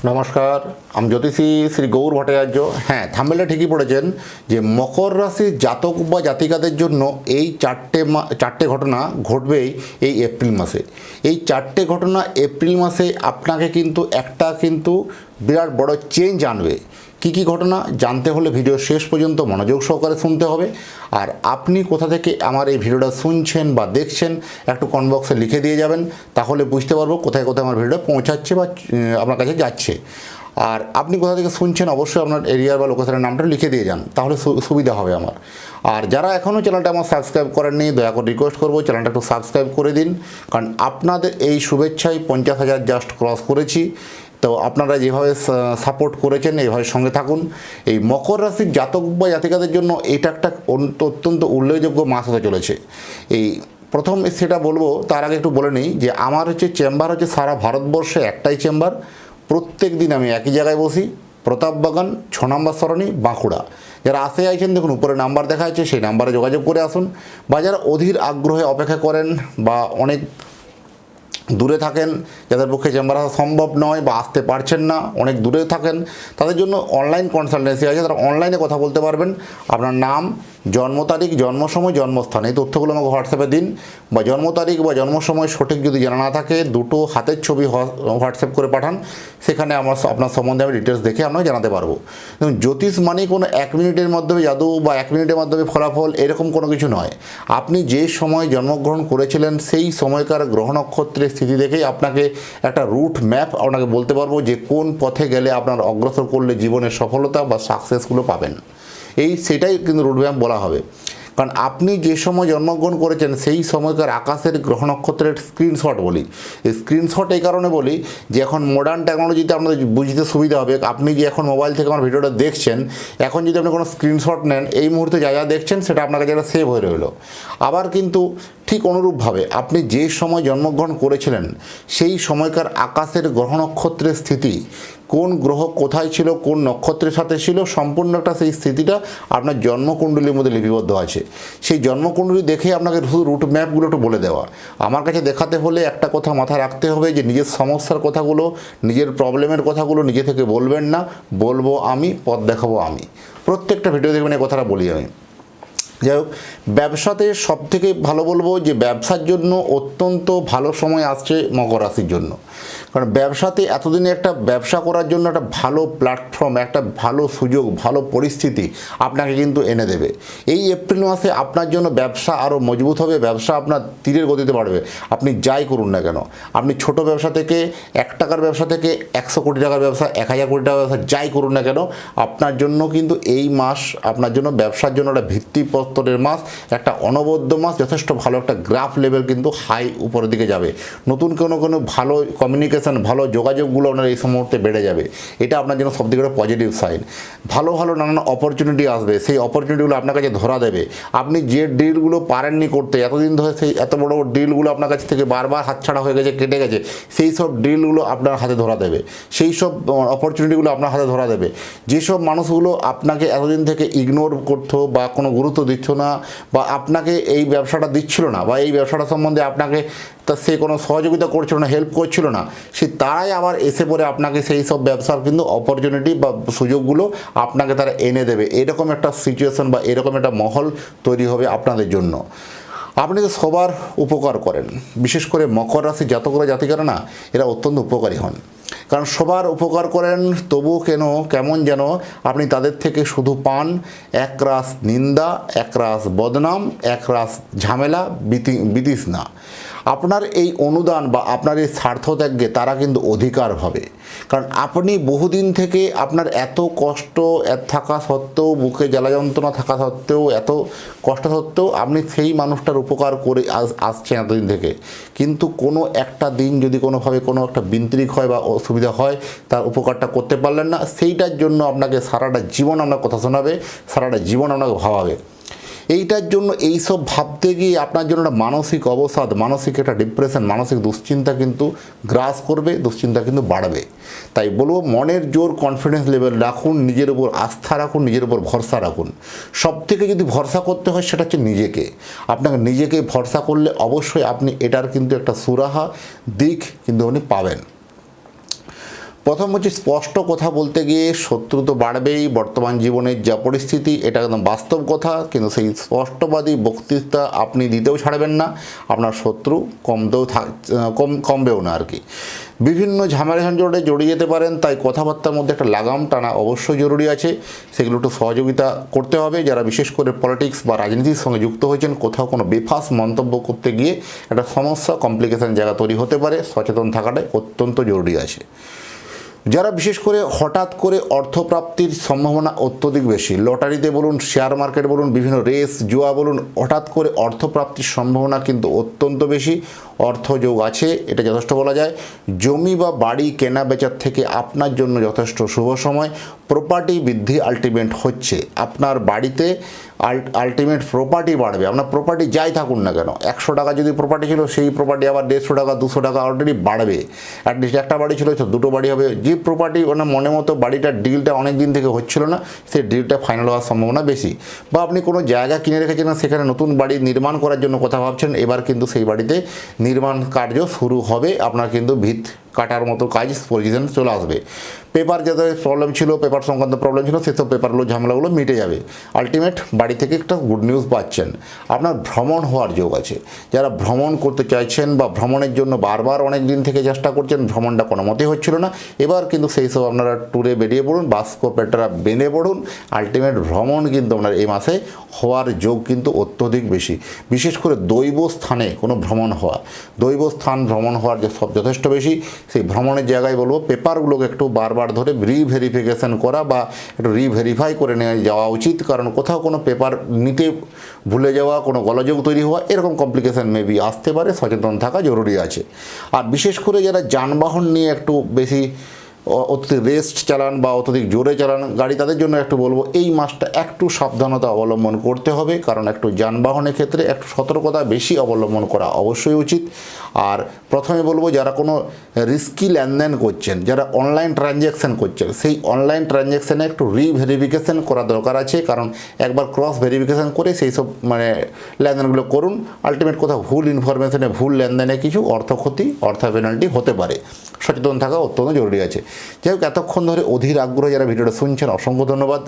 নমস্কার, আমি জ্যোতিষী শ্রী গৌর ভট্টাচার্য। হ্যাঁ, থাম্বনেলে ঠিকই পড়েছেন যে মকর রাশির জাতক বা জাতিকাদের জন্য এই চারটে ঘটনা ঘটবেই এই এপ্রিল মাসে। এই চারটে ঘটনা এপ্রিল মাসে আপনাকে কিন্তু বিরাট বড় চেঞ্জ আনবে। কী কী ঘটনা জানতে হলে ভিডিও শেষ পর্যন্ত মনোযোগ সহকারে শুনতে হবে। আর আপনি কোথা থেকে আমার এই ভিডিওটা শুনছেন বা দেখছেন একটু কমেন্ট বক্সে লিখে দিয়ে যাবেন, তাহলে বুঝতে পারবো কোথায় কোথায় আমার ভিডিওটা পৌঁছাচ্ছে বা আপনার কাছে যাচ্ছে। আর আপনি কোথা থেকে শুনছেন অবশ্যই আপনার এরিয়ার বা লোকেশনের নামটা লিখে দিয়ে যান, তাহলে সুবিধা হবে আমার। আর যারা এখনও চ্যানেলটা আমার সাবস্ক্রাইব করেননি, দয়া করে রিকোয়েস্ট করবো চ্যানেলটা একটু সাবস্ক্রাইব করে দিন, কারণ আপনাদের এই শুভেচ্ছায় 50,000 জাস্ট ক্রস করেছি। তো আপনারা যেভাবে সাপোর্ট করেছেন এইভাবে সঙ্গে থাকুন। এই মকর রাশির জাতক বা জাতিকাদের জন্য এটা একটা অত্যন্ত উল্লেখযোগ্য মাস হতে চলেছে। এই প্রথম সেটা বলবো, তার আগে একটু বলে নিই যে আমার চেম্বার হচ্ছে সারা ভারতবর্ষে একটাই চেম্বার। প্রত্যেক দিন আমি একই জায়গায় বসি, প্রতাপবাগান 6 নম্বর সরণি, বাঁকুড়া। যারা আসে আছেন দেখুন উপরে নাম্বার দেখা যাচ্ছে, সেই নাম্বারে যোগাযোগ করে আসুন। বা যারা অধীর আগ্রহে অপেক্ষা করেন বা অনেক দূরে থাকেন, যাদের পক্ষে চেম্বার আসা সম্ভব নয় বা আসতে পারছেন না, অনেক দূরে থাকেন, তাদের জন্য অনলাইন কনসালটেন্সি আছে। তারা অনলাইনে কথা বলতে পারবেন। আপনার নাম, জন্ম তারিখ, জন্ম সময়, জন্মস্থান এই তথ্যগুলো আমাকে হোয়াটসঅ্যাপে দিন। বা জন্ম তারিখ বা জন্ম সময় সঠিক যদি জানা না থাকে, দুটো হাতের ছবি হোয়াটসঅ্যাপ করে পাঠান। সেখানে আপনার সম্বন্ধে আমি ডিটেলস দেখে আপনাকে জানাতে পারবো। দেখুন, জ্যোতিষ মানে কোনো 1 মিনিটের মাধ্যমে জাদু বা 1 মিনিটের মাধ্যমে ফলাফল এরকম কোনো কিছু নয়। আপনি যে সময় জন্মগ্রহণ করেছিলেন সেই সময়কার গ্রহ নক্ষত্রের স্থিতি দেখেই আপনাকে একটা রুট ম্যাপ আপনাকে বলতে পারবো যে কোন পথে গেলে আপনার অগ্রসর করলে জীবনের সফলতা বা সাকসেসগুলো পাবেন। সেটাই কিন্তু রুট ম্যাপ বলা হবে। কারণ আপনি যে সময় জন্মগ্রহণ করেছেন সেই সময়কার আকাশের গ্রহ নক্ষত্রের স্ক্রিনশট বলি। এই স্ক্রিনশট এই কারণে বলি যে এখন মডার্ন টেকনোলজিতে আপনাদের বুঝতে সুবিধা হবে। আপনি যে এখন মোবাইল থেকে আমার ভিডিওটা দেখছেন, এখন যদি আপনি কোনো স্ক্রিনশট নেন, এই মুহূর্তে যা যা দেখছেন সেটা আপনার কাছে একটা সেভ হয়ে রইল। আবার কিন্তু ঠিক অনুরূপভাবে আপনি যে সময় জন্মগ্রহণ করেছিলেন সেই সময়কার আকাশের গ্রহ নক্ষত্রের স্থিতি, কোন গ্রহ কোথায় ছিল, কোন নক্ষত্রের সাথে ছিল, সম্পূর্ণ একটা সেই স্থিতিটা আপনার জন্মকুণ্ডলীর মধ্যে লিপিবদ্ধ আছে। সেই জন্মকুণ্ডলী দেখে আপনাকে শুধু রুট ম্যাপগুলো একটু বলে দেওয়া। আমার কাছে দেখাতে হলে একটা কথা মাথায় রাখতে হবে যে নিজের সমস্যার কথাগুলো, নিজের প্রবলেমের কথাগুলো নিজে থেকে বলবেন না, বলবো আমি, পথ দেখাবো আমি। প্রত্যেকটা ভিডিও দেখবেন এই কথাটা বলি আমি। যাই হোক, ব্যবসাতে সবথেকে ভালো বলবো যে ব্যবসার জন্য অত্যন্ত ভালো সময় আসছে মকর রাশির জন্য। কারণ ব্যবসাতে এতদিনে একটা ব্যবসা করার জন্য একটা ভালো প্ল্যাটফর্ম, একটা ভালো সুযোগ, ভালো পরিস্থিতি আপনাকে কিন্তু এনে দেবে। এই এপ্রিল মাসে আপনার জন্য ব্যবসা আরও মজবুত হবে, ব্যবসা আপনার তীরের গতিতে বাড়বে। আপনি যাই করুন না কেন, আপনি ছোট ব্যবসা থেকে 1 টাকার ব্যবসা থেকে 100 কোটি টাকার ব্যবসা, 1000 কোটি টাকার ব্যবসা, যাই করুন না কেন, আপনার জন্য কিন্তু এই মাস আপনার জন্য ব্যবসার জন্য একটা ভিত্তিপ্রস্তরের মাস, একটা অনবদ্য মাস। যথেষ্ট ভালো একটা গ্রাফ লেভেল কিন্তু হাই উপরের দিকে যাবে। নতুন কোনো ভালো কমিউনিকেশন, ভালো যোগাযোগগুলো আপনার এই মুহূর্তে বেড়ে যাবে। এটা আপনার জন্য সবথেকে একটা পজিটিভ সাইন। ভালো নানান অপরচুনিটি আসবে, সেই অপরচুনিটিগুলো আপনার কাছে ধরা দেবে। আপনি যে ডিলগুলো পারেননি করতে এতদিন ধরে, সেই এত বড় ডিলগুলো আপনার কাছ থেকে বারবার হাতছাড়া হয়ে গেছে, কেটে গেছে, সেই সব ডিলগুলো আপনার হাতে ধরা দেবে, সেই সব অপরচুনিটিগুলো আপনার হাতে ধরা দেবে। যেসব মানুষগুলো আপনাকে এতদিন থেকে ইগনোর করতো বা কোনো গুরুত্ব দিচ্ছ না, বা আপনাকে এই ব্যবসাটা দিচ্ছিল না, বা এই ব্যবসাটা সম্বন্ধে আপনাকে সে কোনো সহযোগিতা করছিল না, হেল্প করছিল না, তারাই আবার এসে পড়ে আপনাকে সেই সব ব্যবসার কিন্তু অপরচুনিটি বা সুযোগগুলো আপনাকে তারা এনে দেবে। এরকম একটা সিচুয়েশন বা এরকম একটা মহল তৈরি হবে আপনাদের জন্য। আপনি তো সবার উপকার করেন, বিশেষ করে মকর রাশি জাতকরা জাতিকারা না, এরা অত্যন্ত উপকারী হন। কারণ সবার উপকার করেন, তবুও কেমন যেন আপনি তাদের থেকে শুধু পান একরাশ নিন্দা, একরাশ বদনাম, একরাশ ঝামেলা, বিতৃষ্ণা। আপনার এই অনুদান বা আপনার এই স্বার্থত্যাগে তারা কিন্তু অধিকার ভাবে। কারণ আপনি বহুদিন থেকে আপনার এত কষ্ট থাকা সত্ত্বেও, বুকে জ্বালা যন্ত্রণা থাকা সত্ত্বেও, এত কষ্ট সত্ত্বেও আপনি সেই মানুষটার উপকার করে আসছেন এতদিন থেকে। কিন্তু কোনো একটা দিন যদি কোনোভাবে কোনো একটা বিন্ত্রিক হয় বা অসুবিধা হয়, তার উপকারটা করতে পারলেন না, সেইটার জন্য আপনাকে সারাটা জীবন আপনার কথা শোনাবে, সারাটা জীবন আপনাকে ভাবাবে। এইটার জন্য এইসব ভাবতে গিয়ে আপনার জন্য একটা মানসিক অবসাদ, মানসিক একটা ডিপ্রেশন, মানসিক দুশ্চিন্তা কিন্তু গ্রাস করবে, দুশ্চিন্তা কিন্তু বাড়বে। তাই বলবো, মনের জোর, কনফিডেন্স লেভেল রাখুন, নিজের উপর আস্থা রাখুন, নিজের উপর ভরসা রাখুন। সব থেকে যদি ভরসা করতে হয় সেটা হচ্ছে নিজেকে। আপনাকে নিজেকে ভরসা করলে অবশ্যই আপনি এটার কিন্তু একটা সুরাহা দিক কিন্তু আপনি পাবেন। প্রথম হচ্ছে স্পষ্ট কথা বলতে গিয়ে শত্রু তো বাড়বেই, বর্তমান জীবনের যা পরিস্থিতি এটা একদম বাস্তব কথা, কিন্তু সেই স্পষ্টবাদী বক্তৃতা আপনি দিতেও ছাড়বেন না, আপনার শত্রু কমবেও না আর কি। বিভিন্ন ঝামেলা ঝঞ্ঝটে জড়িয়ে যেতে পারেন, তাই কথাবার্তার মধ্যে একটা লাগাম টানা অবশ্যই জরুরি আছে, সেগুলো একটু সহযোগিতা করতে হবে। যারা বিশেষ করে পলিটিক্স বা রাজনীতির সঙ্গে যুক্ত হয়েছেন, কোথাও কোনো বেফাস মন্তব্য করতে গিয়ে একটা সমস্যা কমপ্লিকেশন জায়গা তৈরি হতে পারে, সচেতন থাকাটাই অত্যন্ত জরুরি আছে। যারা বিশেষ করে হঠাৎ করে অর্থপ্রাপ্তির সম্ভাবনা অত্যধিক বেশি, লটারিতে বলুন, শেয়ার মার্কেট বলুন, বিভিন্ন রেস জুয়া বলুন, হঠাৎ করে অর্থপ্রাপ্তির সম্ভাবনা কিন্তু অত্যন্ত বেশি, অর্থযোগ আছে, এটা যথেষ্ট বলা যায়। জমি বা বাড়ি কেনা বেচার থেকে আপনার জন্য যথেষ্ট শুভ সময়। প্রপার্টি বৃদ্ধি আলটিমেট হচ্ছে, আপনার বাড়িতে আলটিমেট প্রপার্টি বাড়বে। আপনার প্রপার্টি যাই থাকুন না কেন, 100 টাকা যদি প্রপার্টি ছিল, সেই প্রপার্টি আবার 150 টাকা 200 টাকা অলরেডি বাড়বে। অ্যাটলিস্ট একটা বাড়ি ছিল তো দুটো বাড়ি হবে। যে প্রপার্টি ওনার মনে মতো বাড়িটার ডিলটা অনেক দিন থেকে হচ্ছিল না, সেই ডিলটা ফাইনাল হওয়ার সম্ভাবনা বেশি। বা আপনি কোনো জায়গা কিনে রেখেছেন, সেখানে নতুন বাড়ি নির্মাণ করার জন্য কথা ভাবছেন, এবার কিন্তু সেই বাড়িতে নির্মাণ কার্য শুরু হবে, আপনার কিন্তু ভিত কাটার মতো কাজ পজিশন চলে আসবে। পেপার যাদের প্রবলেম ছিল, পেপার সংক্রান্ত প্রবলেম ছিল, সেসব পেপারগুলো ঝামেলাগুলো মিটে যাবে। আলটিমেট বাড়ি থেকে একটা গুড নিউজ পাচ্ছেন। আপনার ভ্রমণ হওয়ার যোগ আছে। যারা ভ্রমণ করতে চাইছেন বা ভ্রমণের জন্য বারবার অনেক দিন থেকে চেষ্টা করছেন, ভ্রমণটা কোনো মতেই হচ্ছিল না, এবার কিন্তু সেই সব আপনারা ট্যুরে বেরিয়ে পড়ুন, বাস্কোপেটরা বেঁধে পড়ুন। আলটিমেট ভ্রমণ কিন্তু আপনার এই মাসে হওয়ার যোগ কিন্তু অত্যধিক বেশি। বিশেষ করে দৈব স্থানে কোনো ভ্রমণ হওয়া, দৈব স্থান ভ্রমণ হওয়ার যে সব যথেষ্ট বেশি। সেই ভ্রমণের জায়গায় বলবো পেপারগুলোকে একটু বারবার ধরে রিভেরিফিকেশন করা বা একটু রিভেরিফাই করে নিয়ে যাওয়া উচিত, কারণ কোথাও কোনো পেপার নিতে ভুলে যাওয়া, কোনো গোলযোগ তৈরি হওয়া, এরকম কমপ্লিকেশন মেবি আসতে পারে, সচেতন থাকা জরুরি আছে। আর বিশেষ করে যারা যানবাহন নিয়ে একটু বেশি অত্যধিক রেস্ট চালান বা অত্যধিক জোরে চালান গাড়ি, তাদের জন্য একটু বলবো এই মাসটা একটু সাবধানতা অবলম্বন করতে হবে, কারণ একটু যানবাহনের ক্ষেত্রে একটু সতর্কতা বেশি অবলম্বন করা অবশ্যই উচিত। আর প্রথমে বলবো যারা কোনো রিস্কি লেনদেন করছেন, যারা অনলাইন ট্রানজ্যাকশান করছেন, সেই অনলাইন ট্রানজ্যাকশানে একটু রিভেরিফিকেশান করা দরকার আছে, কারণ একবার ক্রস ভেরিফিকেশান করে সেই সব লেনদেনগুলো করুন। আলটিমেট কোথাও ভুল ইনফরমেশনে, ভুল লেনদেনে কিছু অর্থ ক্ষতি, অর্থ পেনাল্টি হতে পারে, সচেতন থাকা অত্যন্ত জরুরি আছে। যাই হোক, এতক্ষণ ধরে অধীর আগ্রহে যারা ভিডিওটা শুনছেন অসংখ্য ধন্যবাদ।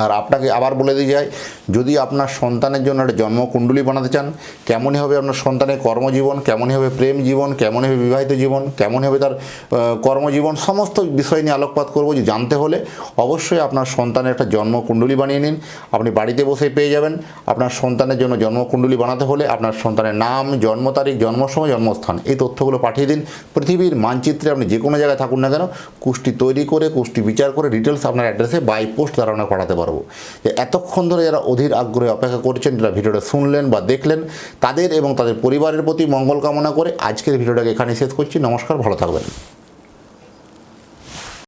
আর আপনাকে আবার বলে দিয়ে যায়, যদি আপনার সন্তানের জন্য একটা জন্মকুণ্ডলী বানাতে চান, কেমনই হবে আপনার সন্তানের কর্মজীবন, কেমনই হবে প্রেম জীবন, কেমনই হবে বিবাহিত জীবন, কেমন হবে তার কর্মজীবন, সমস্ত বিষয় নিয়ে আলোকপাত করবো। যে জানতে হলে অবশ্যই আপনার সন্তানের একটা জন্মকুণ্ডলী বানিয়ে নিন, আপনি বাড়িতে বসে পেয়ে যাবেন। আপনার সন্তানের জন্য জন্মকুণ্ডলী বানাতে হলে আপনার সন্তানের নাম, জন্ম তারিখ, জন্ম সময়, জন্মস্থান, এই তথ্যগুলো পাঠিয়ে দিন। পৃথিবীর মানচিত্রে আপনি যে কোনো জায়গায় থাকুন না কেন, কুষ্টি তৈরি করে, কুষ্টি বিচার করে ডিটেলস আপনার অ্যাড্রেসে বাই পোস্ট দ্বারা আমরা পাঠাতে পারবো। যে এতক্ষণ ধরে যারা অধীর আগ্রহে অপেক্ষা করছেন, যারা ভিডিওটা শুনলেন বা দেখলেন, তাদের এবং তাদের পরিবারের প্রতি মঙ্গল কামনা করে আজকের ভিডিওটাকে এখানে শেষ করছি। নমস্কার, ভালো থাকবেন।